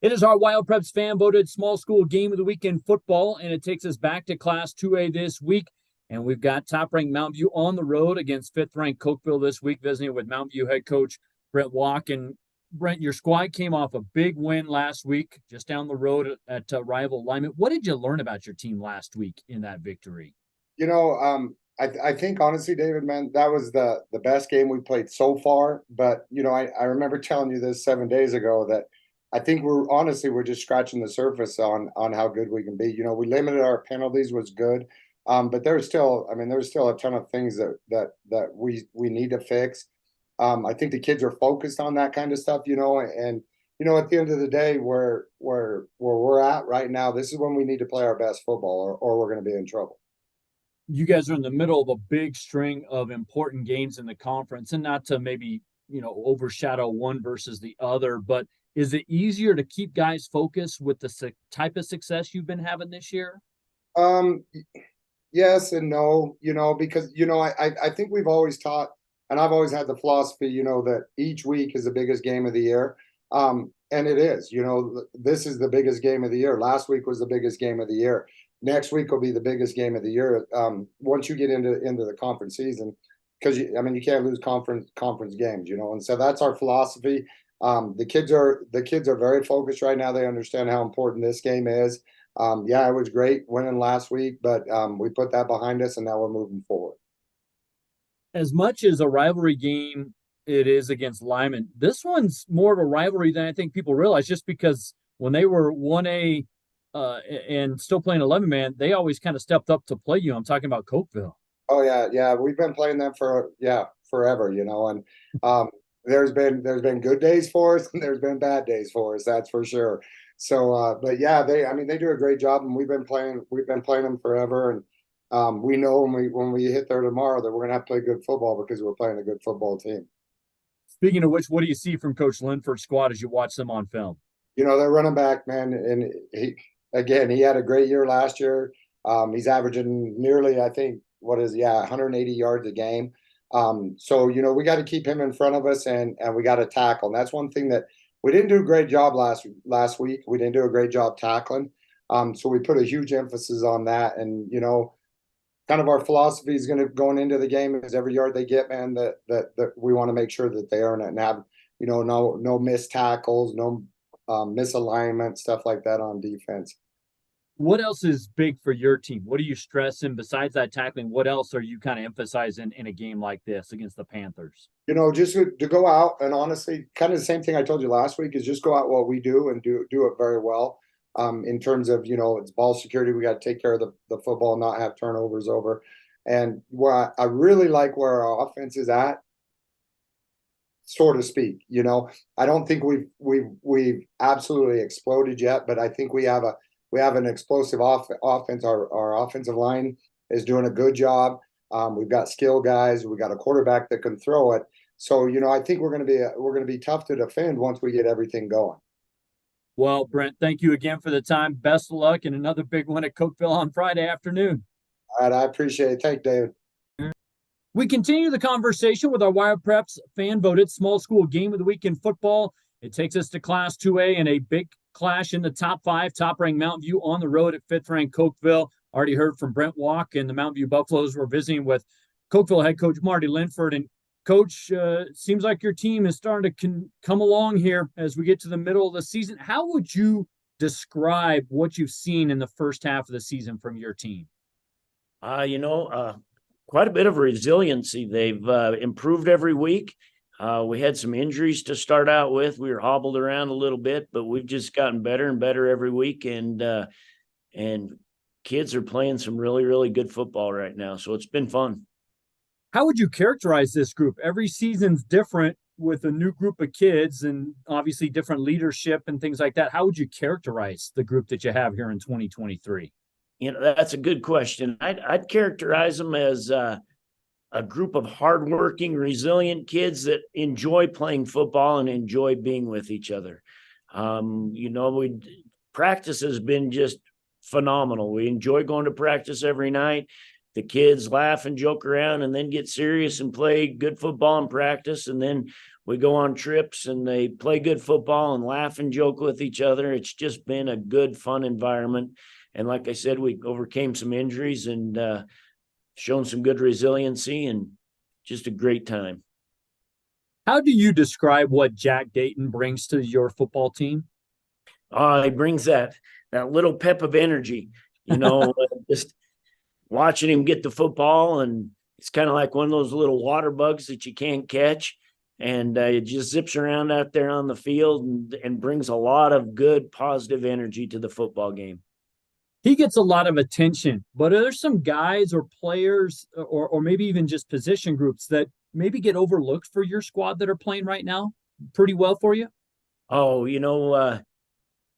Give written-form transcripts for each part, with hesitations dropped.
It is our WyoPreps fan voted small school game of the week in football, and it takes us back to Class 2A this week. And we've got top-ranked Mountain View on the road against fifth-ranked Cokeville this week, visiting with Mountain View head coach Brent Walk. And Brent, your squad came off a big win last week, just down the road at rival Lyman. What did you learn about your team last week in that victory? I think honestly, David, man, that was the best game we played so far. But I remember telling you this 7 days ago that I think we're just scratching the surface on how good we can be. We limited our penalties, was good. But there's still a ton of things that we need to fix. I think the kids are focused on that kind of stuff, and at the end of the day, where we're at right now, this is when we need to play our best football, or we're going to be in trouble. You guys are in the middle of a big string of important games in the conference, and not to maybe, overshadow one versus the other, but is it easier to keep guys focused with the type of success you've been having this year? Um, yes and no, because I think we've always taught, and I've always had the philosophy, that each week is the biggest game of the year. And it is, this is the biggest game of the year. Last week was the biggest game of the year. Next week will be the biggest game of the year. Once you get into the conference season, because you can't lose conference games, and so that's our philosophy. The kids are very focused right now. They understand how important this game is. Yeah, it was great winning last week, but we put that behind us, and now we're moving forward. As much as a rivalry game it is against Lyman, this one's more of a rivalry than I think people realize, just because when they were 1A and still playing 11 man, they always kind of stepped up to play you. I'm talking about Cokeville. Oh yeah. We've been playing them for forever, and there's been good days for us and there's been bad days for us, that's for sure. So but yeah, they do a great job, and we've been playing them forever, and we know when we hit there tomorrow that we're gonna have to play good football because we're playing a good football team. Speaking of which, what do you see from Coach Linford's squad as you watch them on film? They're running back, man, and he had a great year last year. He's averaging nearly, I think, 180 yards a game. So we got to keep him in front of us, and we got to tackle. And that's one thing that we didn't do a great job last week. We didn't do a great job tackling. So we put a huge emphasis on that. And kind of our philosophy is going into the game is every yard they get, man, that we want to make sure that they earn it and have no missed tackles, no misalignment, stuff like that on defense. What else is big for your team? What are you stressing besides that tackling? What else are you kind of emphasizing in a game like this against the Panthers? Just to go out and honestly, kind of the same thing I told you last week, is just go out what we do and do it very well. In terms of, it's ball security, we got to take care of the football, not have turnovers over. And where I really like where our offense is at, so to speak. I don't think we've absolutely exploded yet, but I think we have an explosive offense. Our offensive line is doing a good job. We've got skill guys. We got a quarterback that can throw it. So I think we're going to be tough to defend once we get everything going. Well, Brent, thank you again for the time. Best of luck and another big win at Cokeville on Friday afternoon. All right, I appreciate it. Thank you, David. We continue the conversation with our WyoPreps fan voted small school game of the week in football. It takes us to Class 2A and a big clash in the top 5, top-ranked Mountain View on the road at fifth-ranked Cokeville. Already heard from Brent Walk, and the Mountain View Buffaloes. We're visiting with Cokeville head coach Marty Linford. And Coach, seems like your team is starting to come along here as we get to the middle of the season. How would you describe what you've seen in the first half of the season from your team? Quite a bit of resiliency. They've improved every week. We had some injuries to start out with. We were hobbled around a little bit, but we've just gotten better and better every week. And kids are playing some really, really good football right now. So it's been fun. How would you characterize this group? Every season's different with a new group of kids and obviously different leadership and things like that. How would you characterize the group that you have here in 2023? That's a good question. I'd characterize them as a group of hardworking, resilient kids that enjoy playing football and enjoy being with each other. Practice has been just phenomenal. We enjoy going to practice every night. The kids laugh and joke around and then get serious and play good football in practice. And then we go on trips and they play good football and laugh and joke with each other. It's just been a good, fun environment. And like I said, we overcame some injuries and shown some good resiliency and just a great time. How do you describe what Jack Dayton brings to your football team? He brings that little pep of energy, just watching him get the football, and it's kind of like one of those little water bugs that you can't catch. And it just zips around out there on the field and brings a lot of good, positive energy to the football game. He gets a lot of attention, but are there some guys or players or maybe even just position groups that maybe get overlooked for your squad that are playing right now pretty well for you? Oh,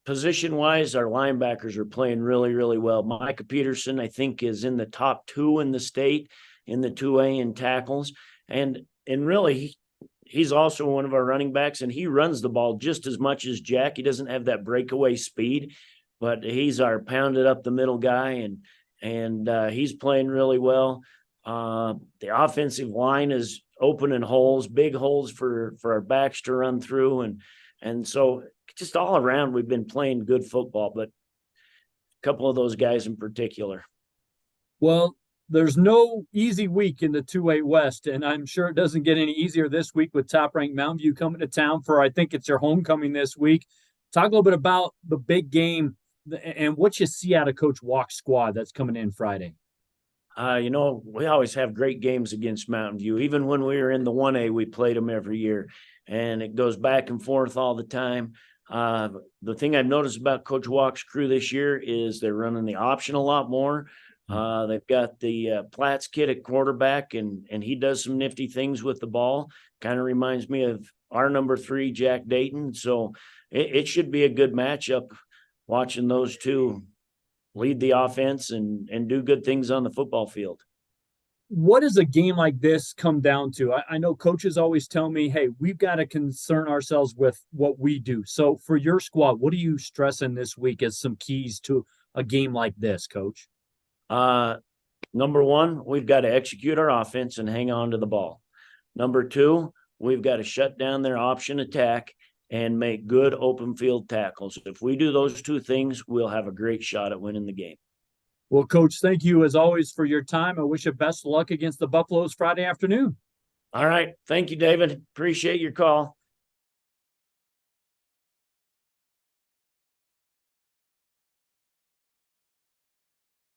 position-wise, our linebackers are playing really, really well. Micah Peterson, I think, is in the top 2 in the state in the 2A in tackles. And really, he's also one of our running backs, and he runs the ball just as much as Jack. He doesn't have that breakaway speed, but he's our pounded up the middle guy, and he's playing really well. The offensive line is opening holes, big holes for our backs to run through, and so just all around we've been playing good football, but a couple of those guys in particular. Well, there's no easy week in the 2A West, and I'm sure it doesn't get any easier this week with top-ranked Mountain View coming to town for, I think it's your homecoming this week. Talk a little bit about the big game and what you see out of Coach Walk's squad that's coming in Friday. We always have great games against Mountain View. Even when we were in the 1A, we played them every year, and it goes back and forth all the time. The thing I've noticed about Coach Walk's crew this year is they're running the option a lot more. They've got the Platts kid at quarterback, and he does some nifty things with the ball. Kind of reminds me of our number 3, Jack Dayton. So it should be a good matchup watching those two lead the offense and do good things on the football field. What does a game like this come down to? I know coaches always tell me, hey, we've got to concern ourselves with what we do. So for your squad, what are you stressing this week as some keys to a game like this, Coach? Number 1, we've got to execute our offense and hang on to the ball. Number 2, we've got to shut down their option attack and make good open field tackles. If we do those 2 things, we'll have a great shot at winning the game. Well, Coach, thank you as always for your time. I wish you best of luck against the Buffaloes Friday afternoon. All right. Thank you, David. Appreciate your call.